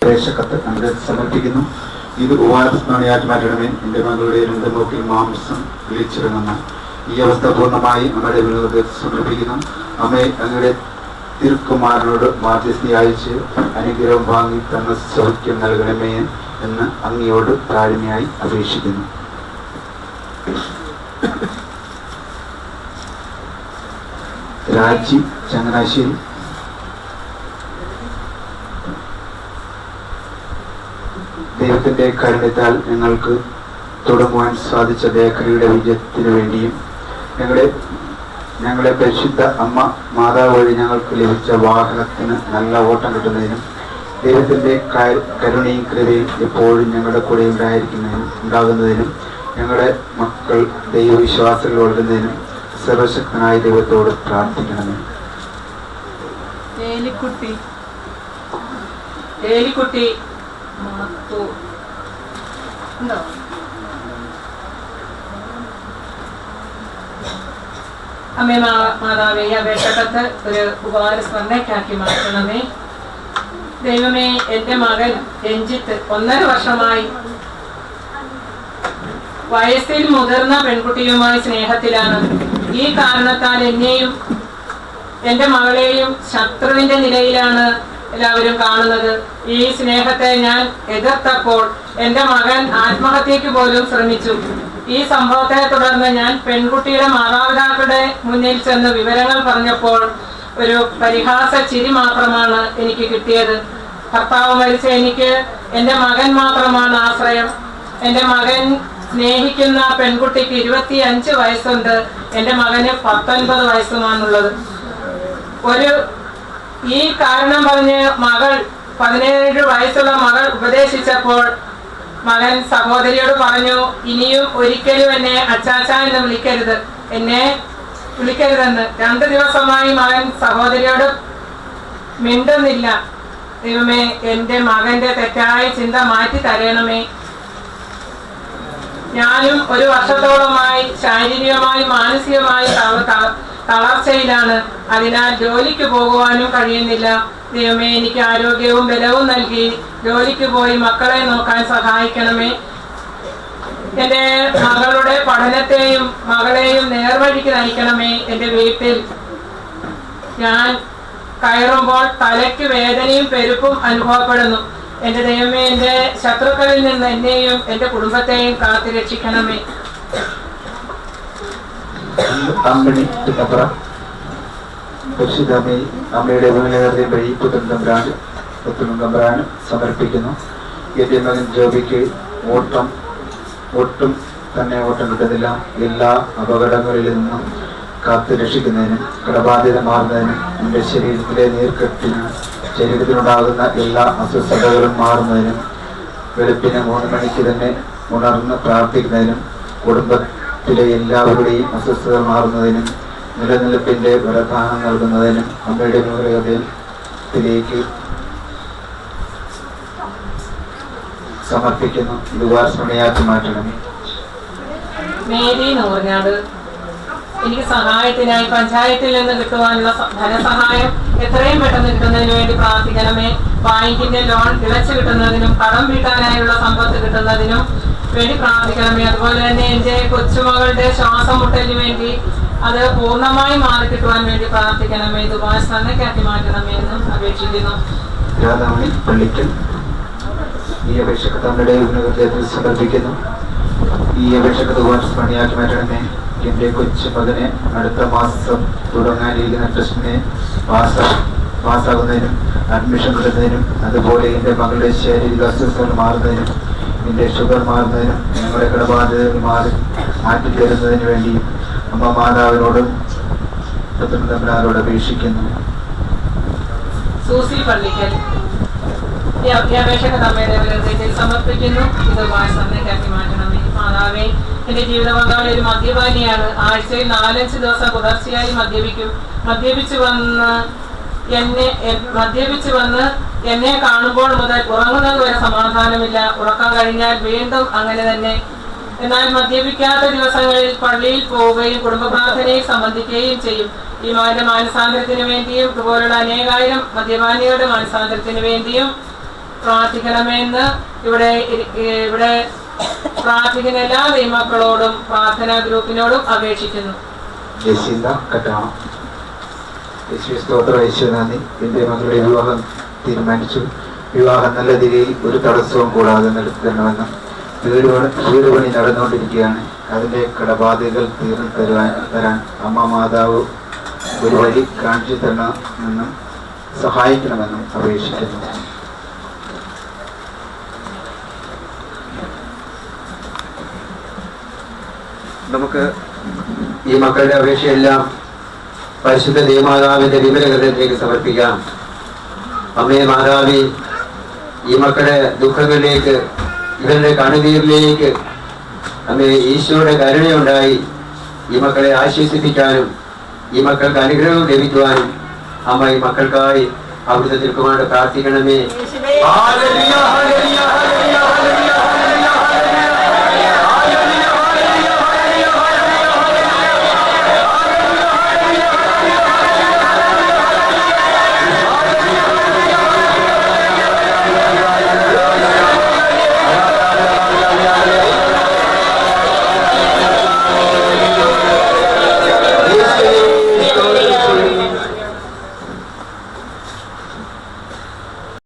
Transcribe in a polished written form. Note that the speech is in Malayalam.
പ്രേക്ഷകത്ത് നമ്മുടെ സമർപ്പിക്കുന്നു. ഇത് ഉപവാസമായിട്ട് മാറ്റണമേ. എൻ്റെ മകളുടെ രണ്ടമൂക്കിൽ മാംസം വിളിച്ചിറങ്ങുന്ന ഈ അവസ്ഥ പൂർണ്ണമായി നമ്മുടെ വിനോദത്തെ സമർപ്പിക്കുന്നു. അമ്മയെ അങ്ങയുടെ തിരുക്കുമാരനോട് മാധ്യസ്ഥി അയച്ച് അനുഗ്രഹം വാങ്ങി തന്ന സൗഖ്യം നൽകണമേ എന്ന് അങ്ങയോട് താഴ്മയായി അപേക്ഷിക്കുന്നു. രാജി ചങ്ങനാശ്ശേരി. ദൈവത്തിന്റെ കാരുണ്യത്താൽ ഞങ്ങൾക്ക് തുടങ്ങുവാൻ സാധിച്ച ബേക്കറിയുടെ വിജയത്തിനു വേണ്ടിയും ഞങ്ങളെ പരിശുദ്ധ അമ്മ മാതാവ് വഴി ഞങ്ങൾക്ക് ലഭിച്ച വാഹനത്തിന് നല്ല ഓട്ടം കിട്ടുന്നതിനും ദൈവത്തിന്റെ കരുണയും കൃപയും എപ്പോഴും ഞങ്ങളുടെ കൂടെ ഉണ്ടാകുന്നതിനും ഞങ്ങളുടെ മക്കൾ ദൈവവിശ്വാസങ്ങൾ വളരുന്നതിനും സർവശക്തനായ ദൈവത്തോട് പ്രാർത്ഥിക്കണമേ. അമ്മേ മാതാവേ, ഈ അപേക്ഷകത്ത് ഒരു ഉപകാരസ്മരണയ്ക്കാക്കി മാറ്റണമേ. ദൈവമേ, എന്റെ മകൻ രഞ്ജിത്ത് 1.5 വർഷമായി വയസ്സിൽ മുതിർന്ന പെൺകുട്ടിയുമായി സ്നേഹത്തിലാണ്. ഈ കാരണത്താൽ എന്നെയും എന്റെ മകളെയും ശത്രുവിന്റെ നിലയിലാണ് എല്ലാവരും കാണുന്നത്. ഈ സ്നേഹത്തെ ഞാൻ എതിർത്തപ്പോൾ എന്റെ മകൻ ആത്മഹത്യക്ക് പോലും ശ്രമിച്ചു. ഈ സംഭവത്തെ തുടർന്ന് ഞാൻ പെൺകുട്ടിയുടെ മാതാപിതാക്കളുടെ മുന്നിൽ ചെന്ന് വിവരങ്ങൾ പറഞ്ഞപ്പോൾ ഒരു പരിഹാസ ചിരി മാത്രമാണ് എനിക്ക് കിട്ടിയത്. ഭർത്താവ് മരിച്ച എനിക്ക് എന്റെ മകൻ മാത്രമാണ് ആശ്രയം. എന്റെ മകൻ സ്നേഹിക്കുന്ന പെൺകുട്ടിക്ക് 25 വയസ്സുണ്ട്. എന്റെ മകന് 19 വയസ്സുമാണുള്ളത്. ഈ കാരണം പറഞ്ഞ് മകൾ 17 വയസ്സുള്ള മകൾ ഉപദേശിച്ചപ്പോൾ മകൻ സഹോദരിയോട് പറഞ്ഞു, ഇനിയും ഒരിക്കലും എന്നെ അച്ചാച്ച എന്ന് വിളിക്കരുതെന്ന്. 2 ദിവസമായി മകൻ സഹോദരിയോട് മിണ്ടുന്നില്ല. ദൈവമേ, എന്റെ മകന്റെ തെറ്റായ ചിന്ത മാറ്റി തരണമേ. ഞാനും 1 വർഷത്തോളമായി ശാരീരികമായി മാനസികമായി തളർച്ചയിലാണ്. അതിനാൽ ജോലിക്ക് പോകുവാനും കഴിയുന്നില്ല. ദൈവമേ, എനിക്ക് ആരോഗ്യവും ബലവും നൽകി ജോലിക്ക് പോയി മക്കളെ നോക്കാൻ സഹായിക്കണമേ. എന്റെ മകളുടെ പഠനത്തെയും മകളെയും നേർവഴിക്ക് നയിക്കണമേ. എന്റെ വീട്ടിൽ ഞാൻ കയറുമ്പോൾ തലയ്ക്ക് വേദനയും പെരുപ്പും അനുഭവപ്പെടുന്നു. എന്റെ ദൈവമേ, എന്റെ ശത്രുക്കളിൽ നിന്ന് എന്നെയും എന്റെ കുടുംബത്തെയും കാത്തു രക്ഷിക്കണമേ. അമ്മയുടെ വീണകൃതയും വഴി പുത്തൻതമ്പുരാന് സമർപ്പിക്കുന്നു. എന്റെ മകൻ ജോബിക്ക് ഒട്ടും കിട്ടുന്നില്ല. എല്ലാ അപകടങ്ങളിൽ നിന്നും കാത്തു രക്ഷിക്കുന്നതിനും കടബാധ്യത മാറുന്നതിനും എൻ്റെ ശരീരത്തിനുണ്ടാകുന്ന എല്ലാ അസ്വസ്ഥതകളും മാറുന്നതിനും വെളുപ്പിന് 3 മണിക്ക് തന്നെ ഉണർന്ന് പ്രാർത്ഥിക്കുന്നതിനും കുടുംബത്തിലെ എല്ലാവരുടെയും അസ്വസ്ഥത മാറുന്നതിനും നിലനിൽപ്പിന്റെ വരദാനം നൽകുന്നതിനും അമ്മയുടെ ഹൃദയത്തിലേക്ക് സമർപ്പിക്കുന്നു. ദുവാസ്മരണയാക്കി മാറ്റണമേ. മേരി നൂറിനാട്. എനിക്ക് സഹായത്തിനായി പഞ്ചായത്തിൽ നിന്ന് കിട്ടുവാനുള്ള ധനസഹായം എത്രയും പെട്ടെന്ന് കിട്ടുന്നതിന് വേണ്ടി പ്രാർത്ഥിക്കണമേ. ബാങ്കിന്റെ ലോൺ ഇളച്ചു കിട്ടുന്നതിനും കടം വീട്ടാനായുള്ള സമ്പത്ത് കിട്ടുന്നതിനും വേണ്ടി പ്രാർത്ഥിക്കണമേ. അതുപോലെ തന്നെ എന്റെ കൊച്ചുമകളുടെ ശ്വാസം മുട്ടലിന് വേണ്ടി അത് പൂർണ്ണമായി മാറി കിട്ടുവാൻ വേണ്ടി പ്രാർത്ഥിക്കണമേ. ഇത് ഉപാസനയ്ക്കാക്കി മാറ്റണമേ എന്നും അപേക്ഷിക്കുന്നു. പള്ളിക്കൽ ഈ അപേക്ഷക്ക് തങ്ങളുടെ ഹൃദയത്തിൽ സമർപ്പിക്കുന്നു. ഈ അപേക്ഷക്ക് ഉപാസനയാക്കി മാറ്റണമേ. എന്റെ കൊച്ചു മകനെ അടുത്ത മാസം തുടങ്ങാനിരിക്കുന്ന ടെസ്റ്റിനെ പാസ്സാകുന്നതിനും അഡ്മിഷൻ കിട്ടുന്നതിനും അതുപോലെ എന്റെ മകളുടെ ശാരീരിക അസ്വസ്ഥതകൾ മാറുന്നതിനും എന്റെ ഷുഗർ മാറുന്നതിനും ഞങ്ങളുടെ കടബാധ്യതകൾ മാറ്റിത്തരുന്നതിന് വേണ്ടിയും അമ്മ മാതാവിനോടും തമ്പുരാനോട് അപേക്ഷിക്കുന്നു. സൂസി പള്ളിക്കൽ ഈ അപേക്ഷക തമ്മയുടെ ഹൃദയത്തിൽ സമർപ്പിക്കുന്നു. ഇത് വാസനയ്ക്കാക്കി മാറ്റണമേ. മാതാവേ, എന്റെ ജീവിത പങ്കാളി ഒരു മദ്യപാനിയാണ്. ആഴ്ചയിൽ 4-5 ദിവസം തുടർച്ചയായി മദ്യപിക്കും. മദ്യപിച്ച് വന്ന് എന്നെ കാണുമ്പോൾ മുതൽ ഉറങ്ങുന്നത് വരെ സമാധാനമില്ല. ഉറക്കം കഴിഞ്ഞാൽ വീണ്ടും അങ്ങനെ തന്നെ. എന്നാൽ മദ്യപിക്കാത്ത ദിവസങ്ങളിൽ പള്ളിയിൽ പോവുകയും കുടുംബ പ്രാർത്ഥനയിൽ സംബന്ധിക്കുകയും ചെയ്യും. ഈ മകന്റെ മാനസാന്തരത്തിന് വേണ്ടിയും ഇതുപോലുള്ള അനേകായിരം മദ്യപാനികളുടെ മാനസാന്തരത്തിന് വേണ്ടിയും പ്രാർത്ഥിക്കണമെന്ന് ഇവിടെ പ്രാർത്ഥിക്കുന്ന എല്ലാ ദൈവമക്കളോടും പ്രാർത്ഥനാ ഗ്രൂപ്പിനോടും അപേക്ഷിക്കുന്നു. നന്ദി. എന്റെ മകളുടെ വിവാഹം തീരുമാനിച്ചു. വിവാഹം നല്ല രീതിയിൽ ഒരു തടസ്സവും കൂടാതെ നടത്തണമെന്നും വീട് പണി നടന്നുകൊണ്ടിരിക്കുകയാണ്. അതിന്റെ കടബാധ്യതകൾ തീർന്നു തരാൻ അമ്മ മാതാവ് ഒരു വഴി കാണിച്ചു തരണമെന്നും സഹായിക്കണമെന്നും അപേക്ഷിക്കുന്നു. നമുക്ക് ഈ മക്കളുടെ അപേക്ഷയെല്ലാം പരിശുദ്ധ ദേവമാതാവിന്റെ വിമല ഹൃദയത്തിലേക്ക് സമർപ്പിക്കാം. അമ്മേ മാതാവി, ഈ മക്കളുടെ ദുഃഖങ്ങളിലേക്ക്, ഇവരുടെ കണ്ണുനീരിലേക്ക് അമ്മേ ഈശോയുടെ കരുണയുണ്ടായി ഈ മക്കളെ ആശ്വസിപ്പിക്കാനും ഈ മക്കൾക്ക് അനുഗ്രഹം ലഭിക്കുവാനും അമ്മ ഈ മക്കൾക്കായി അവിടുത്തെ തിരുക്കുമാരോട് പ്രാർത്ഥിക്കണമേ. ഹല്ലേലൂയ.